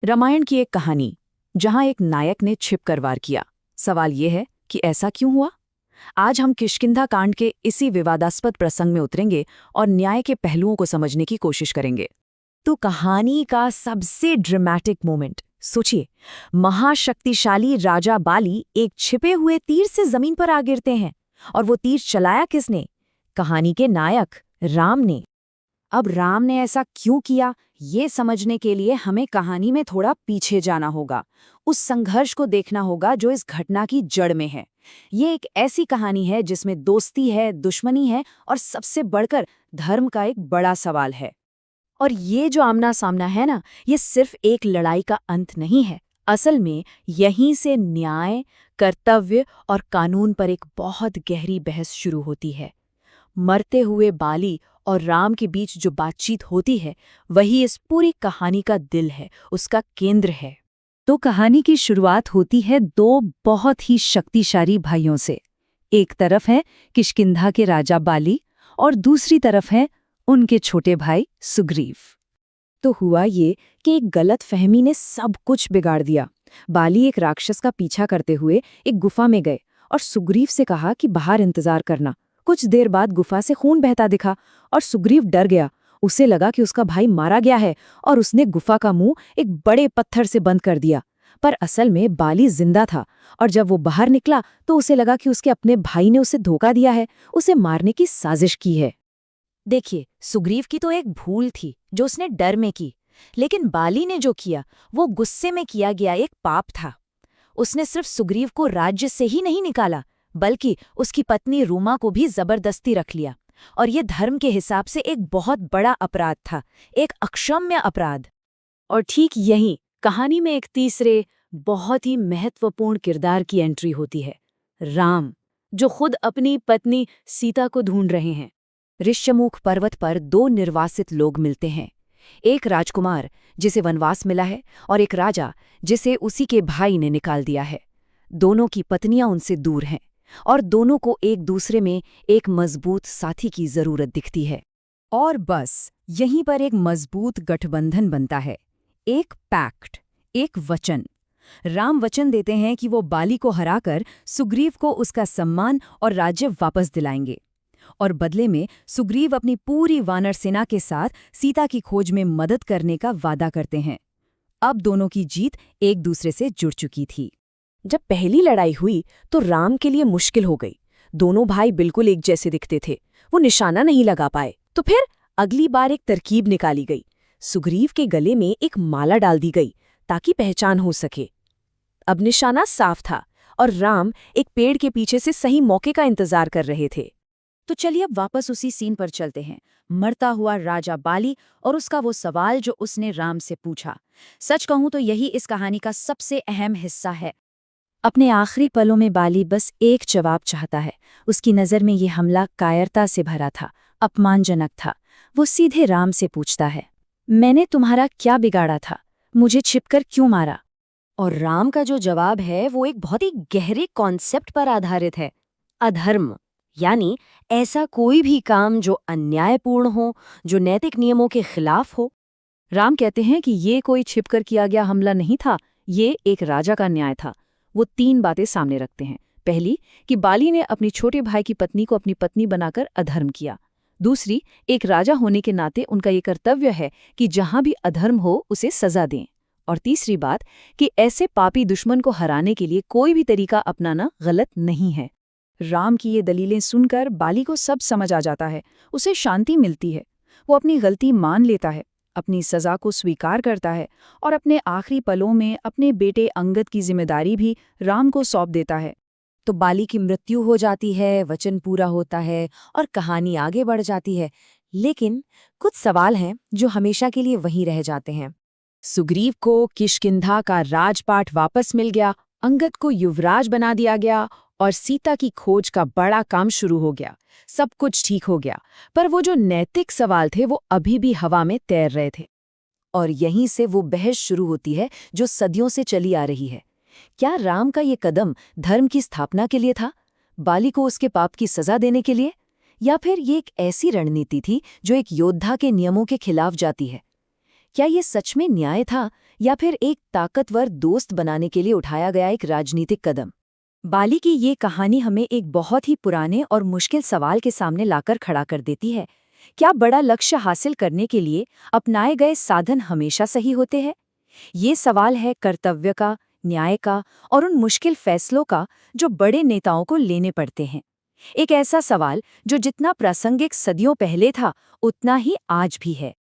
रामायण की एक कहानी जहां एक नायक ने छिपकर वार किया। सवाल ये है कि ऐसा क्यों हुआ। आज हम किष्किंधा कांड के इसी विवादास्पद प्रसंग में उतरेंगे और न्याय के पहलुओं को समझने की कोशिश करेंगे। तो कहानी का सबसे ड्रामेटिक मोमेंट सोचिए, महाशक्तिशाली राजा बाली एक छिपे हुए तीर से जमीन पर आ गिरते हैं। और वो तीर चलाया किसने? कहानी के नायक राम ने। अब राम ने ऐसा क्यों किया, ये समझने के लिए हमें कहानी में थोड़ा पीछे जाना होगा। उस संघर्ष को देखना होगा जो इस घटना की जड़ में है। ये एक ऐसी कहानी है जिसमें दोस्ती है, दुश्मनी है और सबसे बढ़कर धर्म का एक बड़ा सवाल है। और ये जो आमना सामना है ना, ये सिर्फ एक लड़ाई का अंत नहीं है। असल में यहीं से न्याय, कर्तव्य और कानून पर एक बहुत गहरी बहस शुरू होती है। मरते हुए बाली और राम के बीच जो बातचीत होती है, वही इस पूरी कहानी का दिल है, उसका केंद्र है। तो कहानी की शुरुआत होती है दो बहुत ही शक्तिशाली भाइयों से। एक तरफ है किष्किंधा के राजा बाली और दूसरी तरफ है उनके छोटे भाई सुग्रीव। तो हुआ ये कि एक गलत फहमी ने सब कुछ बिगाड़ दिया। बाली एक राक्षस का पीछा करते हुए एक गुफा में गए और सुग्रीव से कहा कि बाहर इंतजार करना। कुछ देर बाद गुफा से खून बहता दिखा और सुग्रीव डर गया। उसे लगा कि उसका भाई मारा गया है और उसने गुफा का मुंह एक बड़े पत्थर से बंद कर दिया। पर असल में बाली जिंदा था और जब वो बाहर निकला तो उसे लगा कि उसके अपने भाई ने उसे धोखा दिया है, उसे मारने की साजिश की है। देखिए, सुग्रीव की तो एक भूल थी जो उसने डर में की, लेकिन बाली ने जो किया वो गुस्से में किया गया एक पाप था। उसने सिर्फ सुग्रीव को राज्य से ही नहीं निकाला, बल्कि उसकी पत्नी रूमा को भी जबरदस्ती रख लिया। और ये धर्म के हिसाब से एक बहुत बड़ा अपराध था, एक अक्षम्य अपराध। और ठीक यहीं कहानी में एक तीसरे बहुत ही महत्वपूर्ण किरदार की एंट्री होती है, राम, जो खुद अपनी पत्नी सीता को ढूंढ रहे हैं। ऋष्यमुख पर्वत पर दो निर्वासित लोग मिलते हैं, एक राजकुमार जिसे वनवास मिला है और एक राजा जिसे उसी के भाई ने निकाल दिया है। दोनों की पत्नियां उनसे दूर हैं और दोनों को एक दूसरे में एक मजबूत साथी की जरूरत दिखती है। और बस यहीं पर एक मजबूत गठबंधन बनता है, एक पैक्ट, एक वचन। राम वचन देते हैं कि वो बाली को हराकर सुग्रीव को उसका सम्मान और राज्य वापस दिलाएंगे, और बदले में सुग्रीव अपनी पूरी वानर सेना के साथ सीता की खोज में मदद करने का वादा करते हैं। अब दोनों की जीत एक दूसरे से जुड़ चुकी थी। जब पहली लड़ाई हुई तो राम के लिए मुश्किल हो गई। दोनों भाई बिल्कुल एक जैसे दिखते थे, वो निशाना नहीं लगा पाए। तो फिर अगली बार एक तरकीब निकाली गई। सुग्रीव के गले में एक माला डाल दी गई ताकि पहचान हो सके। अब निशाना साफ था और राम एक पेड़ के पीछे से सही मौके का इंतजार कर रहे थे। तो चलिए अब वापस उसी सीन पर चलते हैं। मरता हुआ राजा बाली और उसका वो सवाल जो उसने राम से पूछा। सच कहूं तो यही इस कहानी का सबसे अहम हिस्सा है। अपने आखिरी पलों में बाली बस एक जवाब चाहता है। उसकी नज़र में ये हमला कायरता से भरा था, अपमानजनक था। वो सीधे राम से पूछता है, मैंने तुम्हारा क्या बिगाड़ा था? मुझे छिपकर क्यों मारा? और राम का जो जवाब है वो एक बहुत ही गहरे कॉन्सेप्ट पर आधारित है, अधर्म। यानी ऐसा कोई भी काम जो अन्यायपूर्ण हो, जो नैतिक नियमों के खिलाफ हो। राम कहते हैं कि ये कोई छिपकर किया गया हमला नहीं था, ये एक राजा का न्याय था। वो तीन बातें सामने रखते हैं। पहली, कि बाली ने अपनी छोटे भाई की पत्नी को अपनी पत्नी बनाकर अधर्म किया। दूसरी, एक राजा होने के नाते उनका ये कर्तव्य है कि जहां भी अधर्म हो उसे सजा दें। और तीसरी बात, कि ऐसे पापी दुश्मन को हराने के लिए कोई भी तरीका अपनाना गलत नहीं है। राम की ये दलीलें सुनकर बाली को सब समझ आ जाता है। उसे शांति मिलती है। वो अपनी गलती मान लेता है, अपनी सजा को स्वीकार करता है और अपने आखिरी पलों में अपने बेटे अंगद की जिम्मेदारी भी राम को सौंप देता है। तो बाली की मृत्यु हो जाती है, वचन पूरा होता है और कहानी आगे बढ़ जाती है। लेकिन कुछ सवाल हैं जो हमेशा के लिए वहीं रह जाते हैं। सुग्रीव को किष्किंधा का राजपाट वापस मिल गया, अंगद को युवराज बना दिया गया और सीता की खोज का बड़ा काम शुरू हो गया। सब कुछ ठीक हो गया, पर वो जो नैतिक सवाल थे वो अभी भी हवा में तैर रहे थे। और यहीं से वो बहस शुरू होती है जो सदियों से चली आ रही है। क्या राम का ये कदम धर्म की स्थापना के लिए था, बाली को उसके पाप की सजा देने के लिए, या फिर ये एक ऐसी रणनीति थी जो एक योद्धा के नियमों के खिलाफ जाती है? क्या ये सच में न्याय था या फिर एक ताकतवर दोस्त बनाने के लिए उठाया गया एक राजनीतिक कदम? बाली की ये कहानी हमें एक बहुत ही पुराने और मुश्किल सवाल के सामने लाकर खड़ा कर देती है। क्या बड़ा लक्ष्य हासिल करने के लिए अपनाए गए साधन हमेशा सही होते हैं? ये सवाल है कर्तव्य का, न्याय का और उन मुश्किल फैसलों का जो बड़े नेताओं को लेने पड़ते हैं। एक ऐसा सवाल जो जितना प्रासंगिक सदियों पहले था, उतना ही आज भी है।